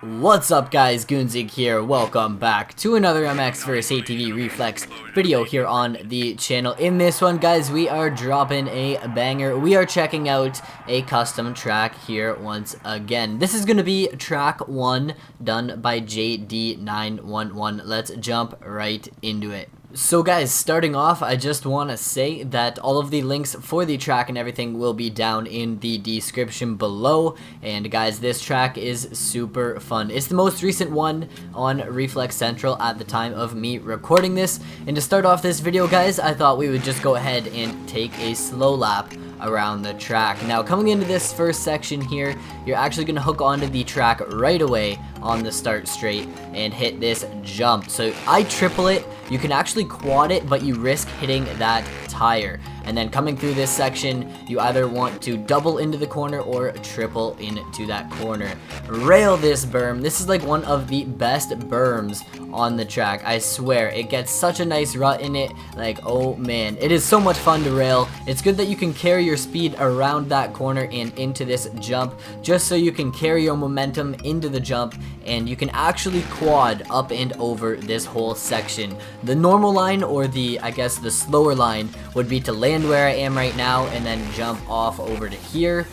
What's up guys, Goonzig here, welcome back to another MX vs ATV Reflex video here on the channel. In this one guys, we are dropping a banger. We are checking out a custom track here once again. This is going to be track 1 done by JD911. Let's jump right into it. So guys, starting off, I just want to say that all of the links for the track and everything will be down in the description below. And guys, this track is super fun. It's the most recent one on Reflex Central at the time of me recording this. And to start off this video guys, I thought we would just go ahead and take a slow lap around the track. Now coming into this first section here, you're actually going to hook onto the track right away on the start straight and hit this jump. So I triple it. You can actually quad it, but you risk hitting that tire. And then coming through this section, you either want to double into the corner or triple into that corner. Rail this berm. This is like one of the best berms on the track. I swear, it gets such a nice rut in it. Like, oh man, it is so much fun to rail. It's good that you can carry your speed around that corner and into this jump, just so you can carry your momentum into the jump, and you can actually quad up and over this whole section. The normal line, or I guess the slower line, would be to land where I am right now and then jump off over to here.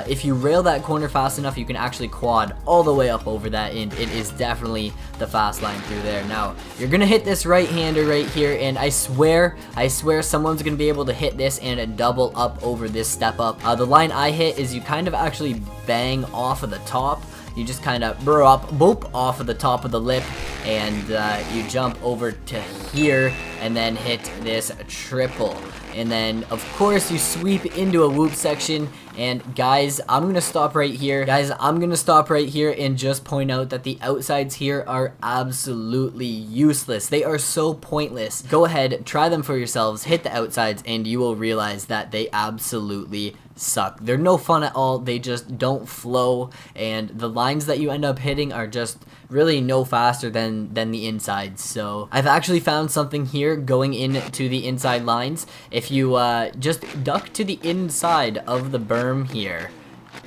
If you rail that corner fast enough, you can actually quad all the way up over that, and it is definitely the fast line through there. Now, you're gonna hit this right-hander right here, and I swear someone's gonna be able to hit this and double up over this step up. The line I hit is you kind of actually bang off of the top. You just kind of burrow up, boop, off of the top of the lip, and you jump over to here, and then hit this triple. And then, of course, you sweep into a whoop section. And guys, I'm going to stop right here. And just point out that the outsides here are absolutely useless. They are so pointless. Go ahead, try them for yourselves, hit the outsides, and you will realize that they absolutely suck. They're no fun at all. They just don't flow, and the lines that you end up hitting are just really no faster than the insides. So I've actually found something here going into the inside lines. If you just duck to the inside of the berm here,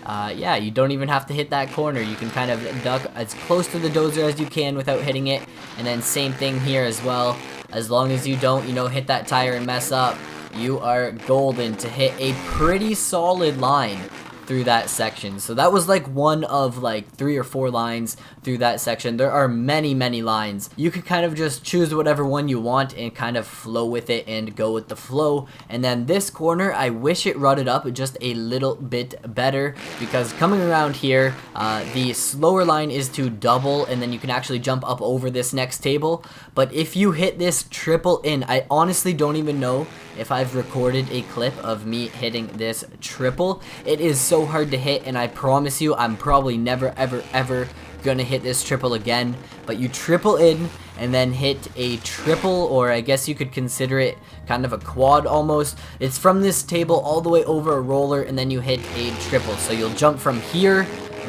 yeah, you don't even have to hit that corner. You can kind of duck as close to the dozer as you can without hitting it. And then same thing here as well. As long as you don't, hit that tire and mess up, you are golden to hit a pretty solid line through that section. So that was like one of like 3 or 4 lines through that section. There are many lines. You can kind of just choose whatever one you want and kind of flow with it and go with the flow. And then this corner, I wish it rutted up just a little bit better, because coming around here, the slower line is to double, and then you can actually jump up over this next table. But if you hit this triple in, I honestly don't even know if I've recorded a clip of me hitting this triple. It is so hard to hit, and I promise you I'm probably never ever gonna hit this triple again. But you triple in and then hit a triple, or I guess you could consider it kind of a quad almost. It's from this table all the way over a roller, and then you hit a triple. So you'll jump from here,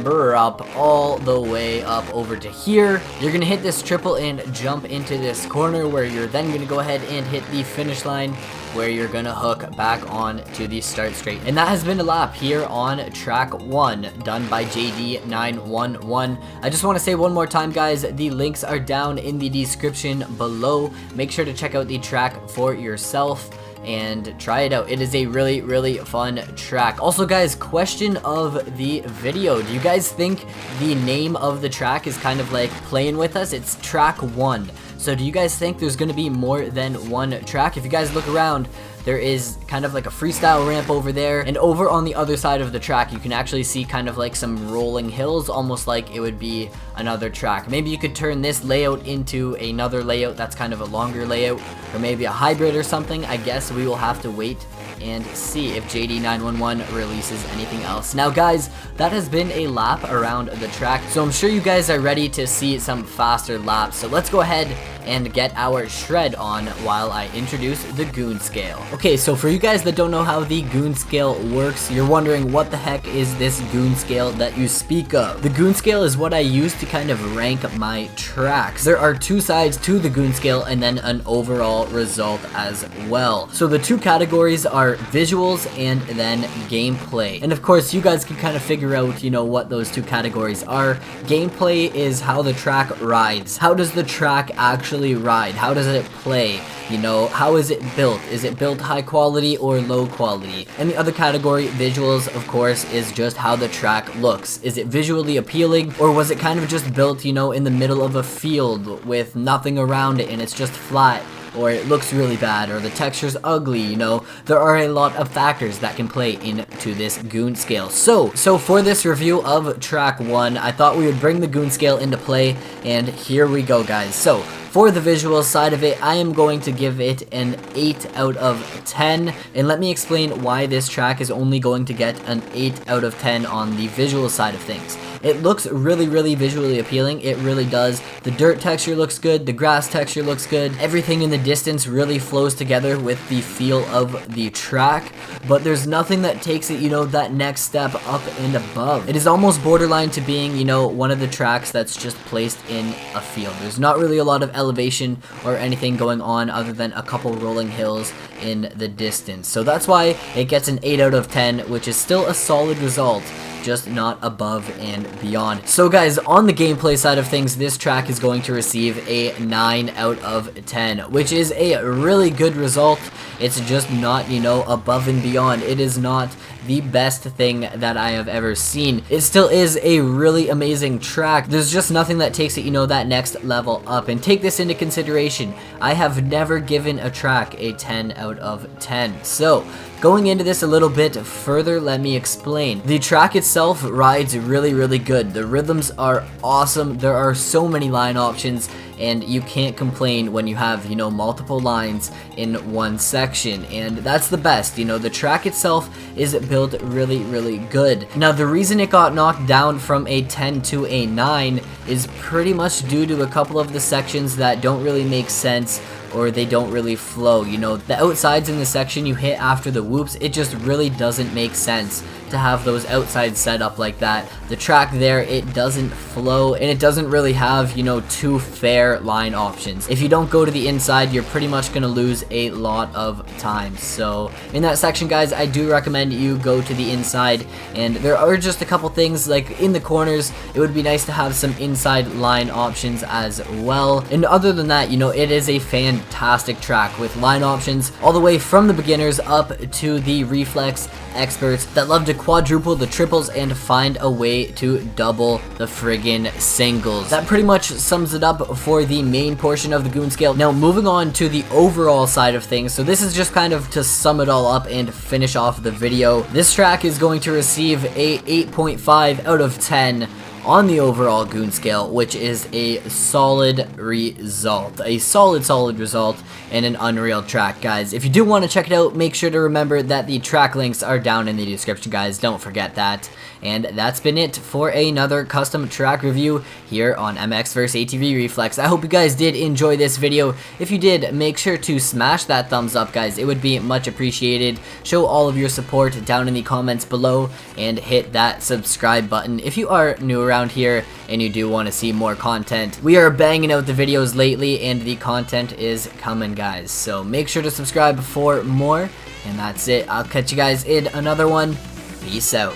up all the way up over to here. You're gonna hit this triple and jump into this corner, where you're then gonna go ahead and hit the finish line, where you're gonna hook back on to the start straight. And that has been a lap here on track 1 done by JD911. I just want to say one more time guys, the links are down in the description below. Make sure to check out the track for yourself and try it out. It is a really fun track. Also guys, question of the video: do you guys think the name of the track is kind of like playing with us? It's track 1. So do you guys think there's going to be more than one track? If you guys look around, there is kind of like a freestyle ramp over there, and over on the other side of the track you can actually see kind of like some rolling hills, almost like it would be another track. Maybe you could turn this layout into another layout that's kind of a longer layout, or maybe a hybrid or something. I guess we will have to wait and see if JD911 releases anything else. Now guys, that has been a lap around the track, so I'm sure you guys are ready to see some faster laps. So let's go ahead and get our shred on while I introduce the goon scale. Okay, so for you guys that don't know how the goon scale works, you're wondering what the heck is this goon scale that you speak of. The goon scale is what I use to kind of rank my tracks. There are two sides to the goon scale and then an overall result as well. So the two categories are visuals and then gameplay. And of course, you guys can kind of figure out, you know, what those two categories are. Gameplay is how the track rides. How does the track actually ride? How does it play? You know, how is it built? Is it built high quality or low quality? And the other category, visuals, of course, is just how the track looks. Is it visually appealing, or was it kind of just built, you know, in the middle of a field with nothing around it and it's just flat? Or it looks really bad, or the texture's ugly, you know. There are a lot of factors that can play into this goon scale. So for this review of track 1, I thought we would bring the goon scale into play, and here we go, guys. So for the visual side of it, I am going to give it an 8 out of 10, and let me explain why this track is only going to get an 8 out of 10 on the visual side of things. It looks really visually appealing, it really does. The dirt texture looks good, the grass texture looks good, everything in the distance really flows together with the feel of the track, but there's nothing that takes it, you know, that next step up and above. It is almost borderline to being, you know, one of the tracks that's just placed in a field. There's not really a lot of elevation or anything going on other than a couple rolling hills in the distance. So that's why it gets an 8 out of 10, which is still a solid result, just not above and beyond. So guys, on the gameplay side of things, this track is going to receive a 9 out of 10, which is a really good result. It's just not, you know, above and beyond. It is not the best thing that I have ever seen. It still is a really amazing track. There's just nothing that takes it, you know, that next level up. And take this into consideration, I have never given a track a 10 out of 10. So going into this a little bit further, let me explain. The track itself rides really good. The rhythms are awesome. There are so many line options, and you can't complain when you have, you know, multiple lines in one section, and that's the best. You know, the track itself is built really good. Now, the reason it got knocked down from a 10 to a 9 is pretty much due to a couple of the sections that don't really make sense, or they don't really flow. You know, the outsides in the section you hit after the whoops, it just really doesn't make sense to have those outsides set up like that. The track there, it doesn't flow, and it doesn't really have, you know, two fair line options. If you don't go to the inside, you're pretty much gonna lose a lot of time. So in that section, guys, I do recommend you go to the inside, and there are just a couple things, like in the corners, it would be nice to have some inside line options as well. And other than that, you know, it is a fantastic track with line options all the way from the beginners up to the reflex experts that love to quadruple the triples and find a way to double the friggin' singles. That pretty much sums it up for the main portion of the goon scale. Now moving on to the overall side of things, so this is just kind of to sum it all up and finish off the video. This track is going to receive a 8.5 out of 10 on the overall goon scale, which is a solid result. A solid result and an unreal track, guys. If you do want to check it out, make sure to remember that the track links are down in the description, guys. Don't forget that. And that's been it for another custom track review here on MX vs ATV Reflex. I hope you guys did enjoy this video. If you did, make sure to smash that thumbs up, guys. It would be much appreciated. Show all of your support down in the comments below, and hit that subscribe button if you are new around here and you do want to see more content. We are banging out the videos lately, and the content is coming, guys. So make sure to subscribe for more, and that's it. I'll catch you guys in another one. Peace out.